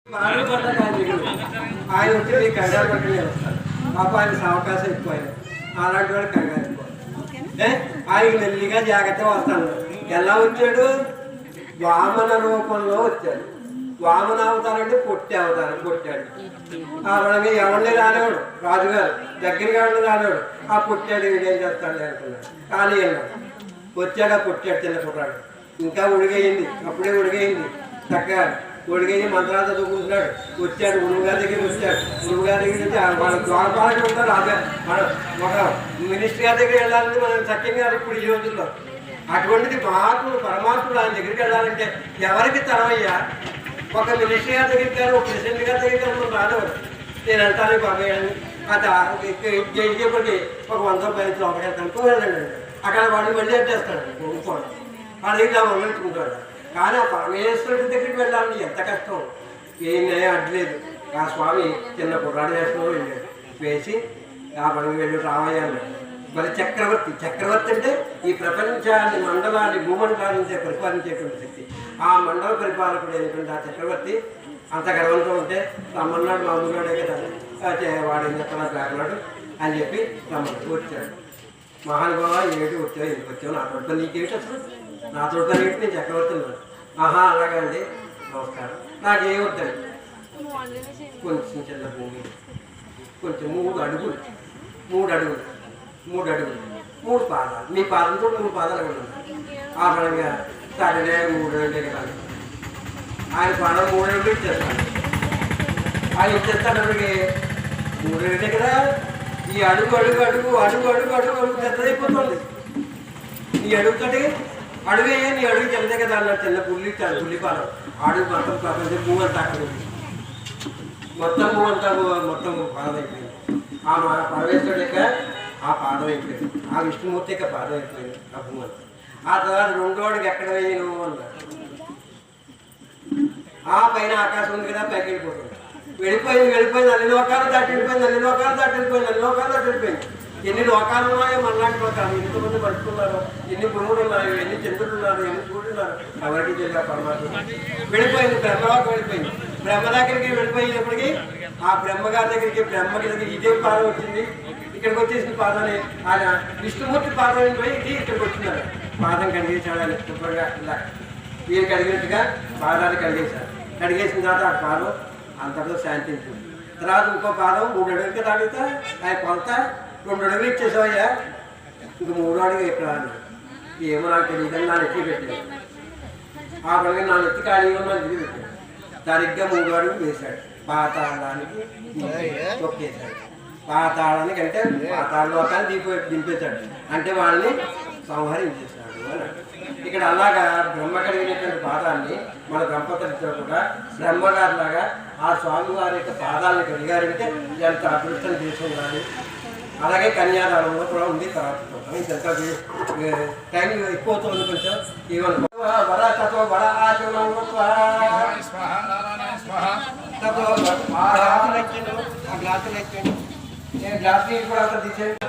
ఆయన వచ్చి మీకు కంగారు పట్టుకుని వస్తారు. పాప ఆయన అవకాశం ఎక్కువ అలాంటి వాడు కంగారు ఎక్కువ. ఆయన మెల్లిగా జాగ్రత్తగా వస్తాను. ఎలా వచ్చాడు? వామన రూపంలో వచ్చాడు. వామన అవతారంటే పొట్టి అవతారం కొట్టాడు. అలాగే ఎవరిని రానివాడు రాజుగారు దగ్గరికి ఎవరిని రానివాడు. ఆ పుట్టాడు వీడేం చేస్తాడు అనుకున్నాడు. కానీ వచ్చాడు. ఆ పుట్టాడు చిన్న కుర్రాడు. ఇంకా ఉడిగయింది. అప్పుడే ఉడిగయింది. చక్కగా ఒడిగేసి మంత్రాలు చదువుకుంటున్నాడు. వచ్చాడు గురువుగారి దగ్గరికి వచ్చాడు. గురువుగారి దగ్గర నుంచి వాళ్ళ ద్వారపాలకి ఉంటారు. మన ఒక మినిస్టర్ గారి దగ్గరికి వెళ్ళాలని మనం సత్యంగా ఇప్పుడు ఈ రోజుల్లో అటువంటిది మహాత్ముడు పరమాత్ముడు ఆయన దగ్గరికి వెళ్ళాలంటే ఎవరికి తరమయ్యా? ఒక మినిస్టర్ గారి దగ్గరికి కానీ ఒక ప్రెసిడెంట్ గారి దగ్గరికి కానీ మనం రానివాడు. నేను వెళ్తాను పంపేయాలని చేసేప్పటికి ఒక 100 రూపాయలు లోపలికి వెళ్తాను వెళ్ళండి. అక్కడ వాడిని మళ్ళీ వచ్చేస్తాడు. కొనుక్కోండి వాడి దగ్గర మమ్మల్చుకుంటాడు. కానీ ఆ పరమేశ్వరుడి దగ్గరికి వెళ్ళాలని ఎంత కష్టం. ఏం అడ్లేదు. ఆ స్వామి చిన్న కుర్రాడు వేషంలో వెళ్ళాడు. వేసి ఆ పనికి వెళ్ళి రామయ్యాను. మరి చక్రవర్తి అంటే ఈ ప్రపంచాన్ని మండలాన్ని భూమండలాన్ని పరిపాలించేటువంటి శక్తి. ఆ మండల పరిపాలకుడు ఏంటంటే ఆ చక్రవర్తి అంత గర్వంతో ఉంటే రమ్మన్నాడు. మా ఊళ్ళోడే కదా వాడు ఏం చెప్తున్నా కాకున్నాడు అని చెప్పి రమ్మన్నాడు. వచ్చాడు. మహానుభావ ఏమిటి వచ్చావు ఎందుకు వచ్చావు? నా తోట నీకేమిటి అసలు? నా తోట ఏంటి? నేను చక్రవర్తి ఉన్నాను. ఆహా అలాగండి నమస్కారం. నాకేం వద్దండి. కొంచెం చిన్న భూమి, కొంచెం 3 అడుగులు 3 పాదాలు. మీ పాదంతో 3 పాదాలు ఉన్నాయి. ఆ పరంగా సరేనే 3 అడుగులే కదా. ఆయన పాదం 3 అడుగులు ఇచ్చేస్తాడు. ఆయన ఇచ్చేస్తాడు. అక్కడికి 3 అడుగులే కదా. ఈ అడుగు పెద్దదైపోతుంది. ఈ అడుగుతోటి అడుగే నీ అడుగు చెల్లదే కదా అన్నాడు. చిన్న పుల్లి ఇచ్చాడు. పుల్లిపాలెం అడుగు మొత్తం ప్రపంచం పువ్వు అంతా అక్కడ మొత్తం పువ్వు అంతా మొత్తం పాదం అయిపోయింది. ఆ పరమేశ్వరుడు యొక్క ఆ పాదం అయిపోయింది. ఆ విష్ణుమూర్తి యొక్క పాదం అయిపోయింది. ఆ పువ్వు అంతా. ఆ తర్వాత 2వ అడుగు ఎక్కడ వేయను అన్నాడు. ఆ పైన ఆకాశం ఉంది కదా పైకి వెళ్ళిపోయింది. అన్ని లోకాలు దాటి వెళ్ళిపోయింది. ఎన్ని లోకాలు ఉన్నాయో మనలాంటి లోకాలు. ఎంతమంది పడుతున్నారు, ఎన్ని పురుగులు ఉన్నాయో, ఎన్ని చంద్రులు ఉన్నారు, ఎన్ని సూర్యులు ఉన్నారు. ఎవరికి తెలియదు. పరమాత్మ వెళ్ళిపోయింది. బ్రహ్మలోకి వెళ్ళిపోయింది. బ్రహ్మ దగ్గరికి వెళ్ళిపోయినప్పటికీ ఆ బ్రహ్మగారి దగ్గరికి ఇదే పాదం వచ్చింది. ఇక్కడికి వచ్చేసిన పాదాన్ని ఆయన విష్ణుమూర్తి పాదం పోయి ఇది ఇక్కడికి వచ్చింది. పాదం కడిగేశాడు. ఆయన శుభ్రంగా ఇలా వీరు కడిగినట్టుగా పాదాన్ని కడిగేశారు. కడిగేసిన తర్వాత ఆ పాదం అంతటితో శాంతించింది. తర్వాత ఇంకో పాదం 3 అడుగులకి తాగితే ఆయన కొలత 2 అడుగులు ఇచ్చేసావయ్యా. ఇంక 3వ అడుగు ఎక్కడ ఏమో నాకు తెలియదు. నా నెత్తి పెట్టాడు. ఆ పనికి నా నెత్తి ఖాళీగా నా నెత్తి పెట్టాడు. సరిగ్గా 3వ అడుగు వేశాడు. పాతాళానికి తొక్కేశాడు. పాతాళానికి అంటే పాతాళ లోకాన్ని దింపేశాడు. అంటే వాళ్ళని సంహరించేశాడు అని. ఇక్కడ అలాగా బ్రహ్మ కలిగినటువంటి పాదాన్ని మన దంపతులతో కూడా బ్రహ్మగారిలాగా ఆ స్వామివారి యొక్క పాదాలను కలిగారంటే ఎంత అదృష్టం చేసుకున్నాను. అలాగే కన్యాదానంలో కూడా ఉంది. తర్వాత ఇంత టైం ఎక్కువ అవుతుంది కొంచెం. ఈవెన్ గ్లాసులు ఎక్కండి. నేను గ్లాస్ నీళ్ళు కూడా అంతా తీసేయండి.